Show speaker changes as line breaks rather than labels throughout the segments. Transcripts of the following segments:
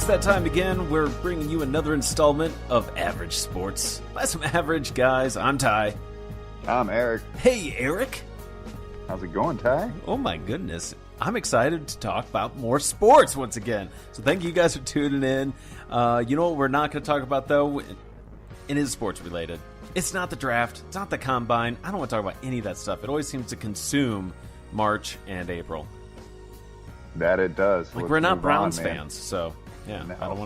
It's that time again. We're bringing you another installment of Average Sports. By some average guys, I'm Ty.
I'm Eric.
Hey, Eric.
How's it going, Ty?
Oh, my goodness. I'm excited to talk about more sports once again. So thank you guys for tuning in. You know what we're not going to talk about, though? It is sports related. It's not the draft. It's not the combine. I don't want to talk about any of that stuff. It always seems to consume March and April.
That it does.
Like, we're not Browns fans, so yeah, no. I don't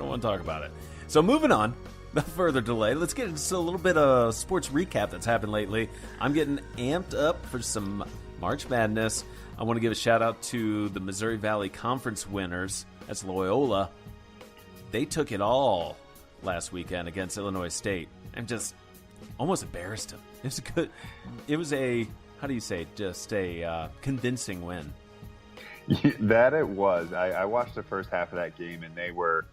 want to talk about it. So moving on, no further delay. Let's get into a little bit of sports recap that's happened lately. I'm getting amped up for some March Madness. I want to give a shout out to the Missouri Valley Conference winners. That's Loyola. They took it all last weekend against Illinois State. I'm just almost embarrassed them. It was good. It was a, how do you say, just a convincing win.
That it was. I watched the first half of that game, and they were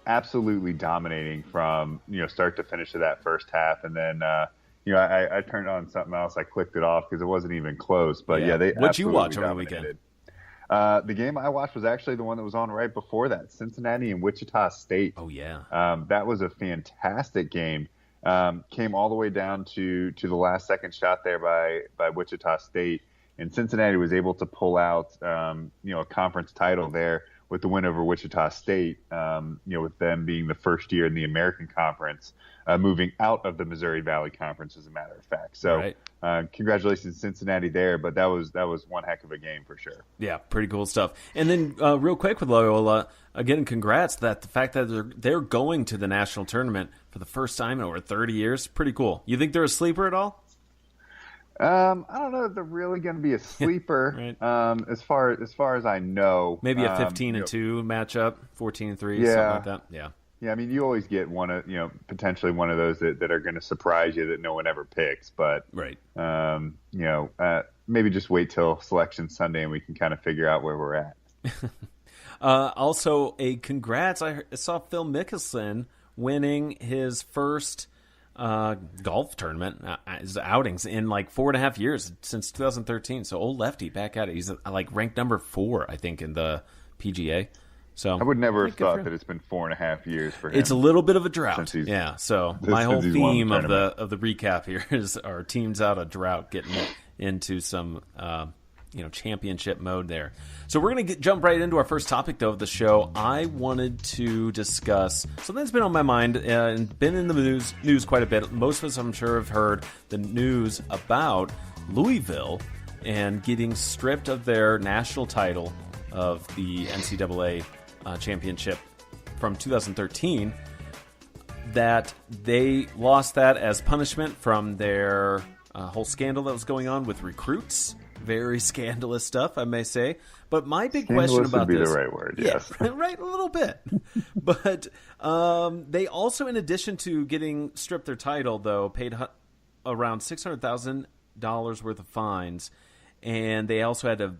absolutely dominating from start to finish of that first half. And then I turned on something else. I clicked it off because it wasn't even close. But yeah, they. What'd
you watch over the weekend?
The game I watched was actually the one that was on right before that, Cincinnati and Wichita State.
Oh yeah.
That was a fantastic game. Came all the way down to the last second shot there by Wichita State. And Cincinnati was able to pull out, a conference title there with the win over Wichita State, with them being the first year in the American Conference, moving out of the Missouri Valley Conference, as a matter of fact. So congratulations, Cincinnati there, but that was one heck of a game for sure.
Yeah, pretty cool stuff. And then real quick with Loyola, again, congrats that the fact that they're going to the national tournament for the first time in over 30 years, pretty cool. You think they're a sleeper at all?
I don't know if they're really going to be a sleeper. Right. As far as I know,
maybe a 15-2 matchup, 14-3, something like that. Yeah.
I mean, you always get potentially one of those that are going to surprise you that no one ever picks. But
right.
Maybe just wait till Selection Sunday and we can kind of figure out where we're at.
Also, a congrats! I saw Phil Mickelson winning his first golf tournament, his outings in like 4.5 years since 2013. So old lefty back at it. He's like ranked number 4, I think, in the PGA. So
I would never have thought that it's been 4.5 years for him.
It's a little bit of a drought. Yeah. So my whole theme of the recap here is our team's out of drought, getting into some championship mode there. So we're going to jump right into our first topic, though, of the show. I wanted to discuss something that's been on my mind and been in the news quite a bit. Most of us, I'm sure, have heard the news about Louisville and getting stripped of their national title of the NCAA championship from 2013, that they lost that as punishment from their whole scandal that was going on with recruits. Very scandalous stuff, I may say. But my big question about this...
would be the right word, yes.
Yeah, right, a little bit. But they also, in addition to getting stripped their title, though, paid around $600,000 worth of fines. And they also had to,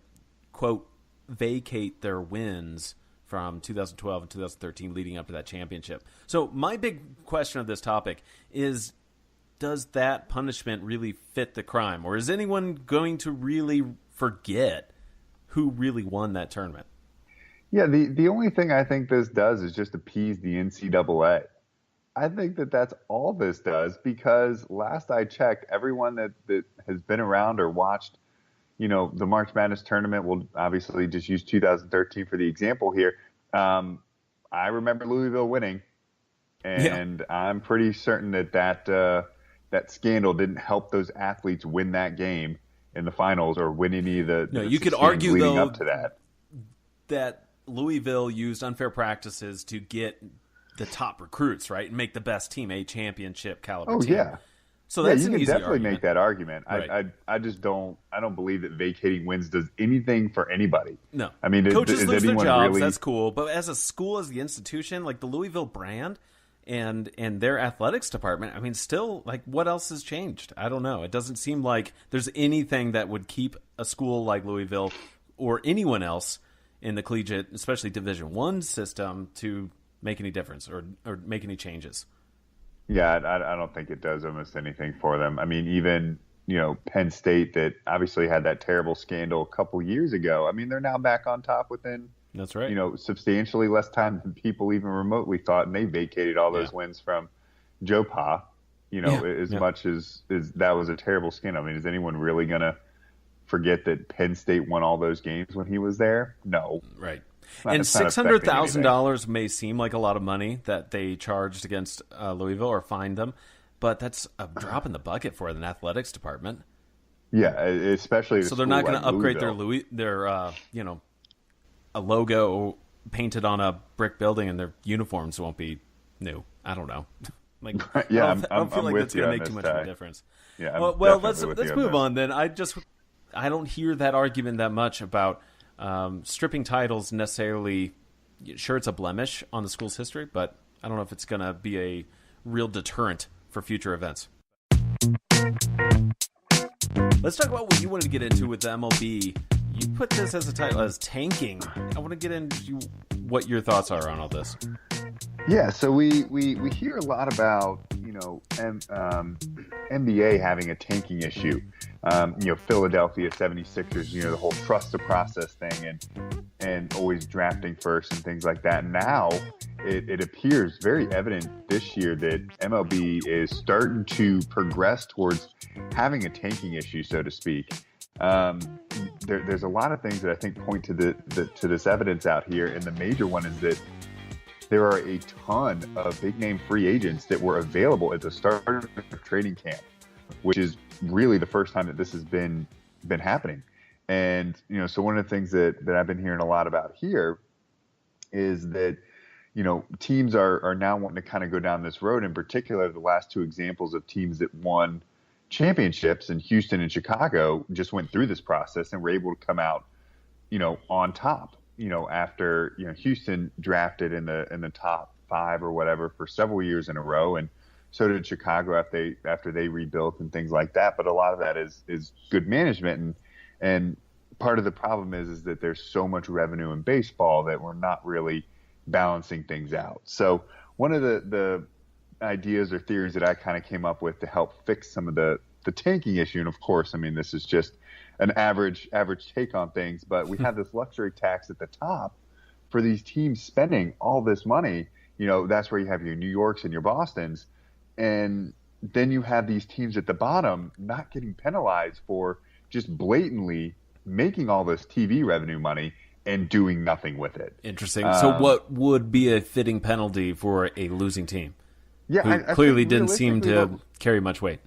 quote, vacate their wins from 2012 and 2013 leading up to that championship. So my big question of this topic is... does that punishment really fit the crime? Or is anyone going to really forget who really won that tournament?
Yeah, the only thing I think this does is just appease the NCAA. I think that's all this does, because last I checked, everyone that has been around or watched, the March Madness tournament, will obviously just use 2013 for the example here. I remember Louisville winning, and I'm pretty certain that scandal didn't help those athletes win that game in the finals or win any of the.
No, you could argue though
up to
that Louisville used unfair practices to get the top recruits, right, and make the best team a championship caliber team.
Yeah.
So that's
you
an
can
easy
definitely
argument.
make that argument.
Right.
I just don't believe that vacating wins does anything for anybody.
No,
I mean,
coaches lose their jobs.
Really...
That's cool, but as a school, as the institution, like the Louisville brand. And their athletics department, I mean, still, like, what else has changed? I don't know. It doesn't seem like there's anything that would keep a school like Louisville or anyone else in the collegiate, especially Division I system, to make any difference or make any changes.
Yeah, I don't think it does almost anything for them. I mean, even, Penn State, that obviously had that terrible scandal a couple years ago. I mean, they're now back on top within
That's right.
Substantially less time than people even remotely thought, and they vacated all those wins from Joe Pa. Much as that was a terrible skin. I mean, is anyone really going to forget that Penn State won all those games when he was there? No.
Right. And $600,000 may seem like a lot of money that they charged against Louisville or fined them, but that's a drop in the bucket for an athletics department.
Yeah, especially
so they're not going to upgrade their a logo painted on a brick building, and their uniforms won't be new. I don't know. I don't feel like that's going to make too much of a difference.
Yeah.
Let's move on then. I don't hear that argument that much about stripping titles necessarily. Sure, it's a blemish on the school's history, but I don't know if it's going to be a real deterrent for future events. Let's talk about what you wanted to get into with the MLB. You put this as a title as tanking. I want to get into what your thoughts are on all this.
Yeah, so we hear a lot about NBA having a tanking issue. Philadelphia 76ers, the whole trust the process thing and always drafting first and things like that. Now it appears very evident this year that MLB is starting to progress towards having a tanking issue, so to speak. There's a lot of things that I think point to this evidence out here, and the major one is that there are a ton of big-name free agents that were available at the start of training camp, which is really the first time that this has been happening. And so one of the things that I've been hearing a lot about here is that teams are now wanting to kind of go down this road. In particular, the last two examples of teams that won championships in Houston and Chicago just went through this process and were able to come out, on top. After Houston drafted in the top 5 or whatever for several years in a row, and so did Chicago after they rebuilt and things like that. But a lot of that is good management, and part of the problem is that there's so much revenue in baseball that we're not really balancing things out. So one of the ideas or theories that I kind of came up with to help fix some of the tanking issue, and of course, I mean, this is just an average take on things, but we have this luxury tax at the top for these teams spending all this money. That's where you have your New Yorks and your Bostons, and then you have these teams at the bottom not getting penalized for just blatantly making all this TV revenue money and doing nothing with it.
Interesting. So what would be a fitting penalty for a losing team?
Yeah,
who clearly didn't seem to carry much weight.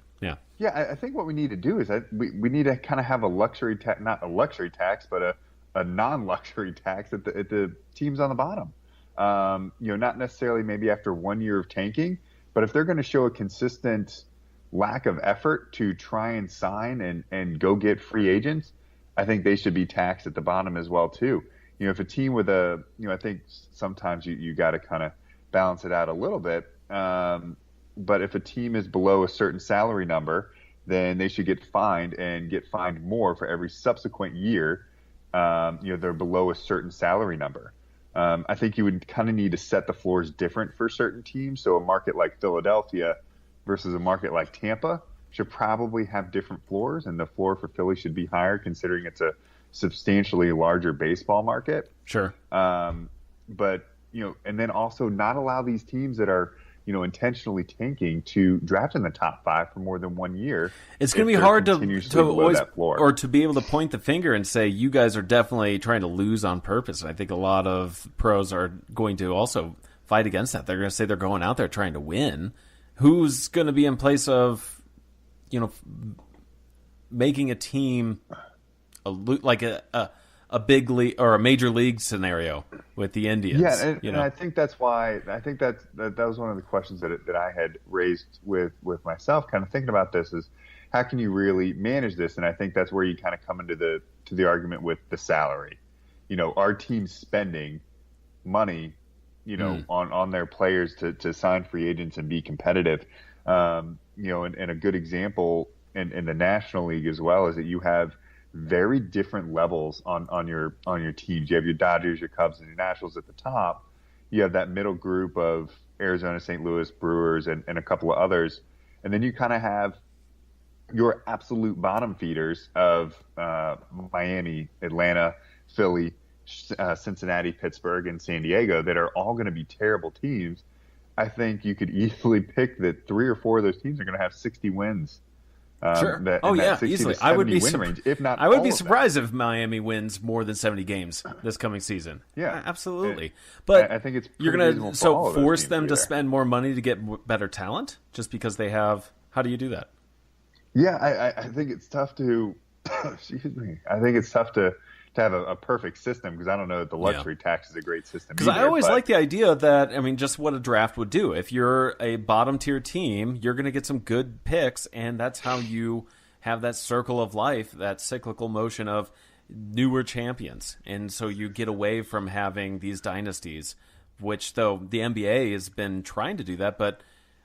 Yeah, I think what we need to do is we need to kind of have a luxury tax, not a luxury tax, but a non-luxury tax at the teams on the bottom. Not necessarily maybe after 1 year of tanking, but if they're going to show a consistent lack of effort to try and sign and go get free agents, I think they should be taxed at the bottom as well too. If a team with I think sometimes you got to kind of balance it out a little bit. But if a team is below a certain salary number, then they should get fined and get fined more for every subsequent year. They're below a certain salary number. I think you would kind of need to set the floors different for certain teams. So a market like Philadelphia versus a market like Tampa should probably have different floors, and the floor for Philly should be higher considering it's a substantially larger baseball market.
Sure.
But, and then also not allow these teams that are, intentionally tanking to draft in the top 5 for more than 1 year.
It's going to be hard to always, or to be able to point the finger and say, you guys are definitely trying to lose on purpose. And I think a lot of pros are going to also fight against that. They're going to say they're going out there trying to win. Who's going to be in place of, making a team like a big league or a major league scenario with the Indians?
Yeah, and I think that's why that was one of the questions that I had raised with myself, kind of thinking about this is how can you really manage this? And I think that's where you kind of come into the argument with the salary. Our team's spending money, on their players to sign free agents and be competitive. And a good example in the National League as well is that you have very different levels on your teams. You have your Dodgers, your Cubs, and your Nationals at the top. You have that middle group of Arizona, St. Louis, Brewers, and a couple of others. And then you kind of have your absolute bottom feeders of Miami, Atlanta, Philly, Cincinnati, Pittsburgh, and San Diego that are all going to be terrible teams, I think you could easily pick that 3 or 4 of those teams are going to have 60 wins.
Sure. Easily. I would be range, if not. I would be surprised if Miami wins more than 70 games this coming season.
Yeah,
absolutely. But
I think it's
you're going to force them to spend more money to get better talent just because they have. How do you do that?
Yeah, I think it's tough to. Excuse me. I think it's tough to have a perfect system because I don't know that the luxury tax is a great system.
Because I always like the idea that, just what a draft would do. If you're a bottom tier team, you're going to get some good picks, and that's how you have that circle of life, that cyclical motion of newer champions. And so you get away from having these dynasties, which though the NBA has been trying to do that, but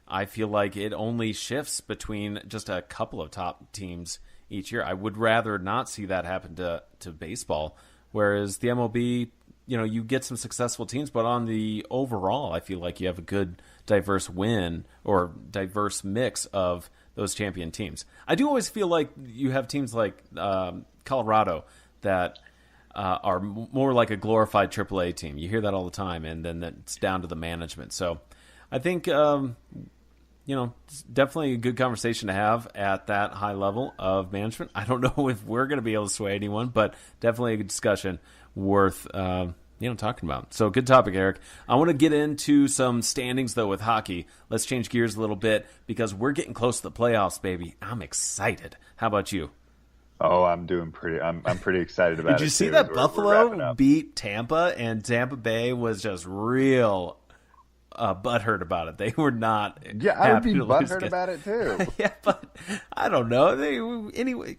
I feel like it only shifts between just a couple of top teams each year. I would rather not see that happen to baseball, whereas the MLB, you get some successful teams, but on the overall, I feel like you have a good diverse diverse mix of those champion teams. I do always feel like you have teams like Colorado that are more like a glorified AAA team. You hear that all the time, and then it's down to the management. So I think it's definitely a good conversation to have at that high level of management. I don't know if we're going to be able to sway anyone, but definitely a good discussion worth talking about. So good topic, Eric. I want to get into some standings, though, with hockey. Let's change gears a little bit because we're getting close to the playoffs, baby. I'm excited. How about you?
Oh, I'm pretty excited about it.
Did you see that Buffalo beat Tampa, and Tampa Bay was just real butthurt about it? They were not.
Yeah, I would be butthurt about it too.
Yeah, but I don't know. Anyway,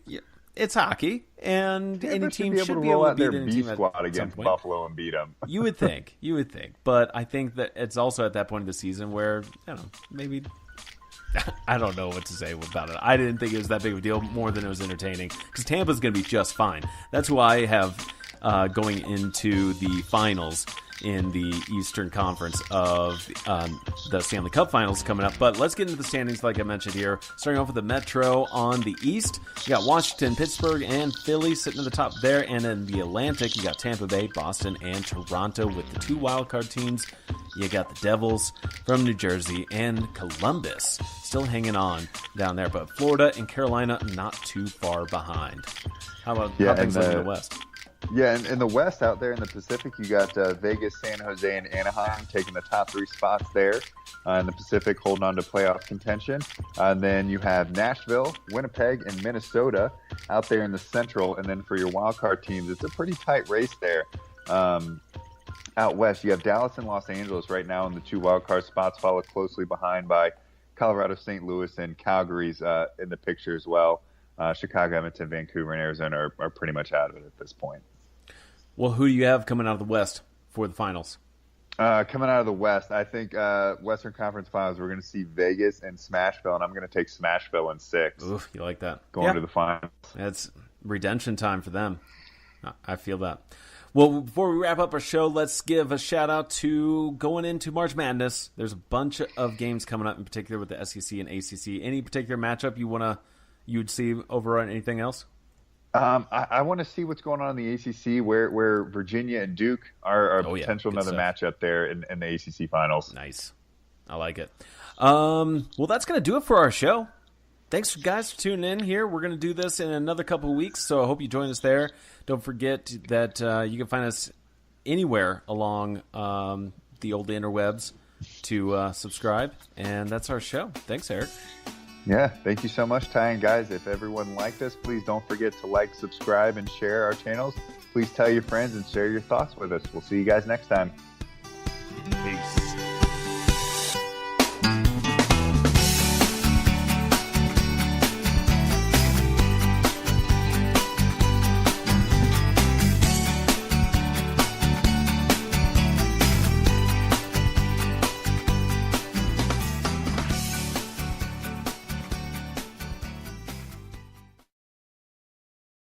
it's hockey, and any team should be able to beat any team
squad against Buffalo and beat them.
You would think, but I think that it's also at that point of the season where maybe. I don't know what to say about it. I didn't think it was that big of a deal, more than it was entertaining, because Tampa's going to be just fine. That's who I have going into the finals in the Eastern Conference of the Stanley Cup Finals coming up. But let's get into the standings like I mentioned here. Starting off with the Metro on the East. You got Washington, Pittsburgh, and Philly sitting at the top there. And in the Atlantic, you got Tampa Bay, Boston, and Toronto with the 2 wildcard teams. You got the Devils from New Jersey and Columbus still hanging on down there. But Florida and Carolina not too far behind. How about how things look in the West?
Yeah, in the West out there in the Pacific, you got Vegas, San Jose, and Anaheim taking the top 3 spots there. In the Pacific, holding on to playoff contention. And then you have Nashville, Winnipeg, and Minnesota out there in the Central. And then for your wildcard teams, it's a pretty tight race there. Out West, you have Dallas and Los Angeles right now in the 2 wildcard spots, followed closely behind by Colorado, St. Louis, and Calgary's in the picture as well. Chicago, Edmonton, Vancouver, and Arizona are pretty much out of it at this point.
Well, who do you have coming out of the West for the finals?
Coming out of the West, I think Western Conference Finals, we're going to see Vegas and Smashville, and I'm going to take Smashville in 6.
Ooh, you like that?
Going to the finals.
It's redemption time for them. I feel that. Well, before we wrap up our show, let's give a shout-out to going into March Madness. There's a bunch of games coming up, in particular with the SEC and ACC. Any particular matchup you'd see over on anything else?
I want to see what's going on in the ACC, where Virginia and Duke are potential another matchup there in the ACC finals.
Nice. I like it. Well, that's going to do it for our show. Thanks, guys, for tuning in here. We're going to do this in another couple of weeks, so I hope you join us there. Don't forget that you can find us anywhere along the old interwebs to subscribe, and that's our show. Thanks, Eric.
Yeah, thank you so much, Ty. And guys, if everyone liked us, please don't forget to like, subscribe, and share our channels. Please tell your friends and share your thoughts with us. We'll see you guys next time.
Peace.